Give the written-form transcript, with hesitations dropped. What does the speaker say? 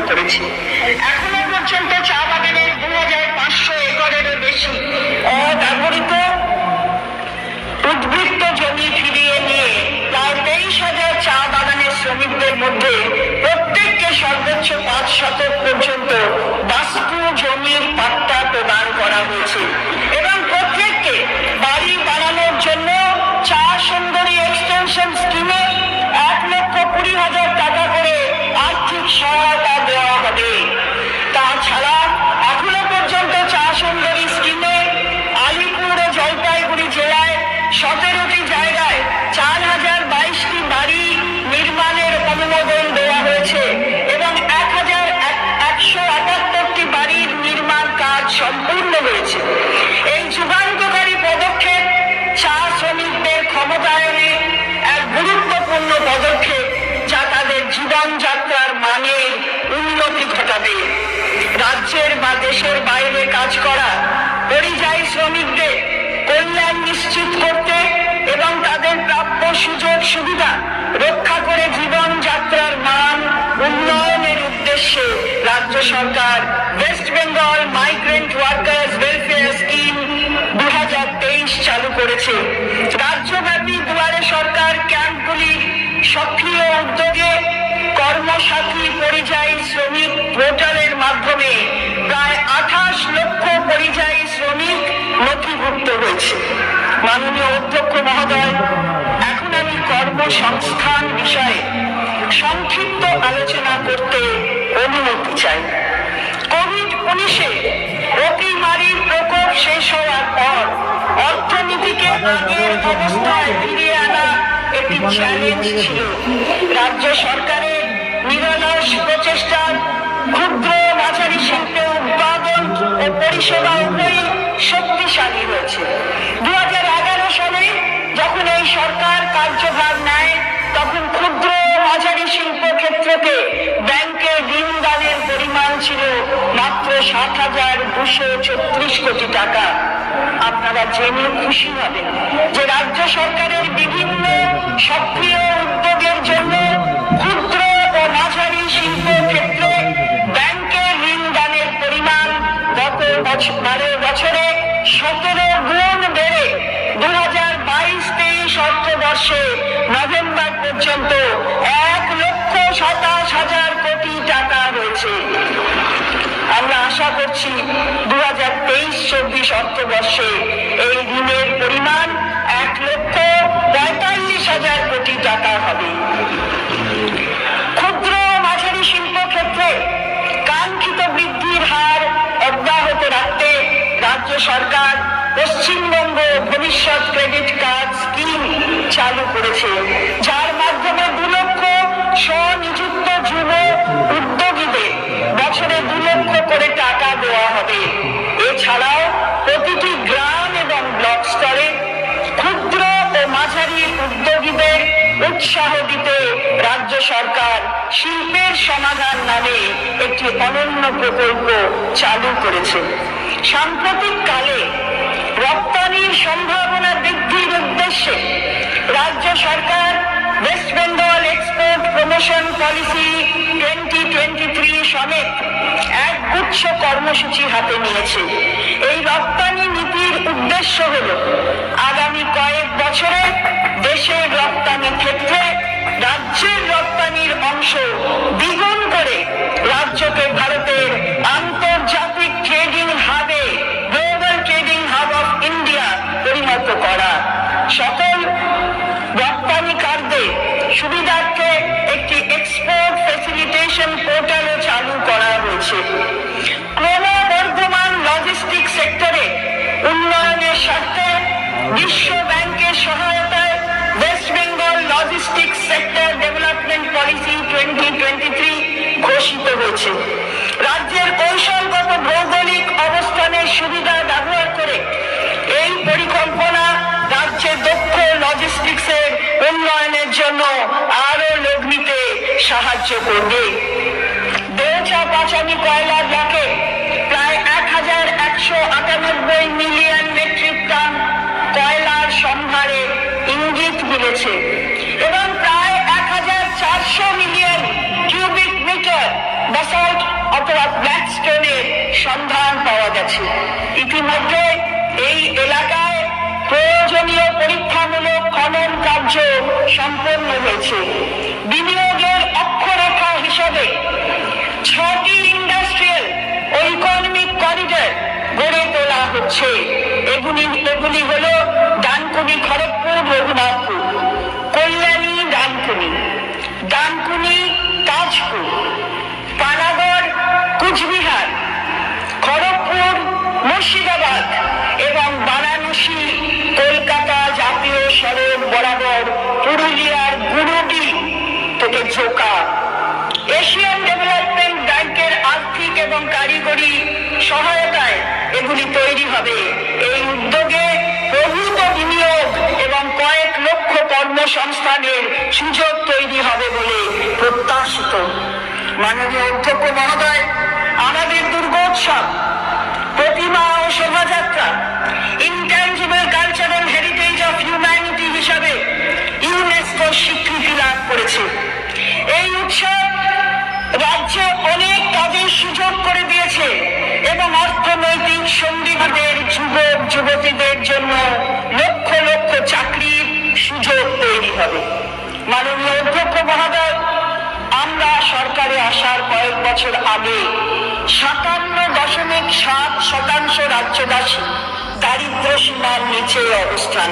করেছে। এখনো পর্যন্ত চা বাগানের 2500 একরেরও বেশি অব্যবহৃত উদ্বৃত্ত জমি ফিরিয়ে নিয়ে প্রায় 23,000 চা বাগানের শ্রমিকদের মধ্যে প্রত্যেককে সর্বোচ্চ 5 শতক পর্যন্ত বাস্তু জমির পাট্টা প্রদান করা হয়েছে এবং প্রত্যেককে বাড়ি বানানোর জন্য চা সুন্দরী এক্সটেনশন স্কিমে 1,20,000 টাকা করে আর্থিক সহায়তা দেওয়া হবে। তাছাড়া এখনো পর্যন্ত চা সুন্দরী স্কিমে আলিপুর ও জলপাইগুড়ি জেলায় 17টি জায়গায় 4,022টি বাড়ি নির্মাণের অনুমোদন দেওয়া হয়েছে এবং 1,178টি বাড়ির নির্মাণ কাজ সম্পূর্ণ হয়েছে। এই যুগান্তকারী পদক্ষেপ চা শ্রমিকদের ক্ষমতায়নে এক গুরুত্বপূর্ণ পদক্ষেপ যা তাদের জীবনযাত্রার মানের উন্নতি ঘটাবে। রাজ্যের বা দেশের বাইরে কাজ করা পরিযায়ী শ্রমিকদের কল্যাণ নিশ্চিত করতে এবং তাদের প্রাপ্য সুযোগ সুবিধা রক্ষা করে জীবনযাত্রার মান উন্নয়নের উদ্দেশ্যে রাজ্য সরকার West Bengal migrant workers welfare scheme 2023 চালু করেছে। রাজ্যব্যাপী দুয়ারে সরকার ক্যাম্পগুলির সক্রিয় উদ্যোগে কর্মসাথী পরিযায়ী শ্রমিক পোর্টালের মাধ্যমে প্রায় 28 লক্ষ পরিযায়ী শ্রমিক নথিভুক্ত হয়েছে। মাননীয় অধ্যক্ষ মহোদয়, এখন আমি কর্মসংস্থান বিষয়ে সংক্ষিপ্ত আলোচনা করতে অনুমতি চাই। কোভিড-19 অতিমারীর প্রকোপ শেষ হওয়ার পর অর্থনীতিকে আগের অবস্থায় ফিরিয়ে আনা একটি চ্যালেঞ্জ ছিল। রাজ্য সরকারের নিরলস প্রচেষ্টার ক্ষুদ্র মাঝারি শিল্পে উৎপাদন ও পরিষেবা উভয়ই শক্তিশালী হয়েছে। 2011 সালে যখন এই সরকার কার্যভার নেয় তখন ক্ষুদ্র মাঝারি শিল্প ক্ষেত্রকে ব্যাংকে ঋণ দানের পরিমাণ ছিল মাত্র 7,236 কোটি টাকা। আপনারা জেনে খুশি হবেন যে রাজ্য সরকারের বিভিন্ন সক্রিয় উদ্যোগের জন্য ক্ষুদ্র ও মাঝারি শিল্প ক্ষেত্রে ব্যাংকের ঋণ দানের পরিমাণ গত 12 বছরে 17 গুণ বেড়ে 2022-23 অর্থবর্ষে নভেম্বর পর্যন্ত 1,27,000 কোটি টাকা হয়েছে। আমরা আশা করছি 2023-24 অর্থবর্ষে এই ঋণের পরিমাণ 1,45,000 কোটি টাকা হবে। ক্ষুদ্র মাঝারি শিল্প ক্ষেত্রে কাঙ্ক্ষিত বৃদ্ধির হার অব্যাহত রাখতে রাজ্য সরকার পশ্চিমবঙ্গ ভবিষ্যৎ ক্রেডিট কার্ড স্কিম চালু করেছে, যার মাধ্যমে 2 লক্ষ স্বনিযুক্ত যুব উদ্যোগীদের বছরে 2 লক্ষ করে টাকা দেওয়া হবে। এছাড়াও প্রতিটি গ্রাম এবং ব্লক স্তরে ক্ষুদ্র ও মাঝারি উদ্যোগীদের উৎসাহ দিতে রাজ্য সরকার শিল্পের সমাধান নামে একটি অনন্য প্রকল্প চালু করেছে। সাম্প্রতিক কালে রপ্তানির সম্ভাবনা বৃদ্ধির উদ্দেশ্যে রাজ্য সরকার West Bengal export promotion policy 2023 সমেত এক গুচ্ছ কর্মসূচি হাতে নিয়েছে। এই রপ্তানি নীতির উদ্দেশ্য হল আগামী কয়েক বছরে দেশের রপ্তানি ক্ষেত্রে রাজ্যের রপ্তানির অংশ দ্বিগুণ করে রাজ্যকে ভারতের আন্তর্জাতিক ট্রেডিং হাবে global trading hub of India পরিণত করা। সকল রপ্তানিকারদের সুবিধার্থে একটি এক্সপোর্ট ফ্যাসিলিটেশন পোর্টালও চালু করা হয়েছে। ক্রমবর্ধমান লজিস্টিক সেক্টরে উন্নয়নের স্বার্থে বিশ্ব ব্যাংকের সহায়তায় West Bengal logistic sector development policy 2023 ঘোষিত হয়েছে। রাজ্যের কৌশলগত ভৌগোলিক অবস্থানের সুবিধা ব্যবহার করে এই পরিকল্পনা রাজ্যের দক্ষ লজিস্টিক্সের উন্নয়নের জন্য আরো লোক নিতে সাহায্য করবে। দেওচা পাঁচামি কয়লা ব্লকে প্রায় 1,198 মিলিয়ন মেট্রিক টন কয়লার সম্ভারে ইঙ্গিত মিলেছে এবং প্রায় 1,400 মিলিয়ন কিউবিক মিটার বাসল্ট এই এলাকায় প্রয়োজনীয় পরীক্ষামূলক খনন কার্য সম্পন্ন হয়েছে। বিনিয়োগের অক্ষরেখা হিসাবে 6টি ইন্ডাস্ট্রিয়াল ও ইকোনমিক করিডর গড়ে তোলা হচ্ছে। এগুলি হল ডানকুনি খড়গপুর রঘুনাথপুর, কল্যাণী ডানকুনি, ডানকুনি তাজপুর, পানাগড় কুচবিহার, খড়গপুর মুর্শিদাবাদ এবং বারাণসী কলকাতা জাতীয় সড়ক বরাবর পুরুলিয়ার গুরুডি থেকে ঝোঁকা। এশিয়ান ডেভেলপমেন্ট ব্যাংকের আর্থিক এবং কারিগরি সহায়তায় এগুলি তৈরি হবে। এই উদ্যোগে প্রভূত বিনিয়োগ এবং কয়েক লক্ষ কর্মসংস্থানের সুযোগ তৈরি হবে বলে প্রত্যাশিত। মাননীয় অধ্যক্ষ মহোদয়, আমাদের দুর্গোৎসব, প্রতিমা ও শোভাযাত্রা intangible cultural heritage of humanity হিসাবে ইউনেস্কো স্বীকৃতি লাভ করেছে। এই উৎসব রাজ্যে অনেক কাজের সুযোগ করে দিয়েছে এবং অর্থনৈতিক সঙ্গীদের যুবক যুবতীদের জন্য লক্ষ লক্ষ চাকরির সুযোগ তৈরি হবে। মাননীয় অধ্যক্ষ মহোদয়, আমরা সরকারে আসার কয়েক বছর আগে 57.7% রাজ্যবাসী দারিদ্র্য সীমার নিচে অবস্থান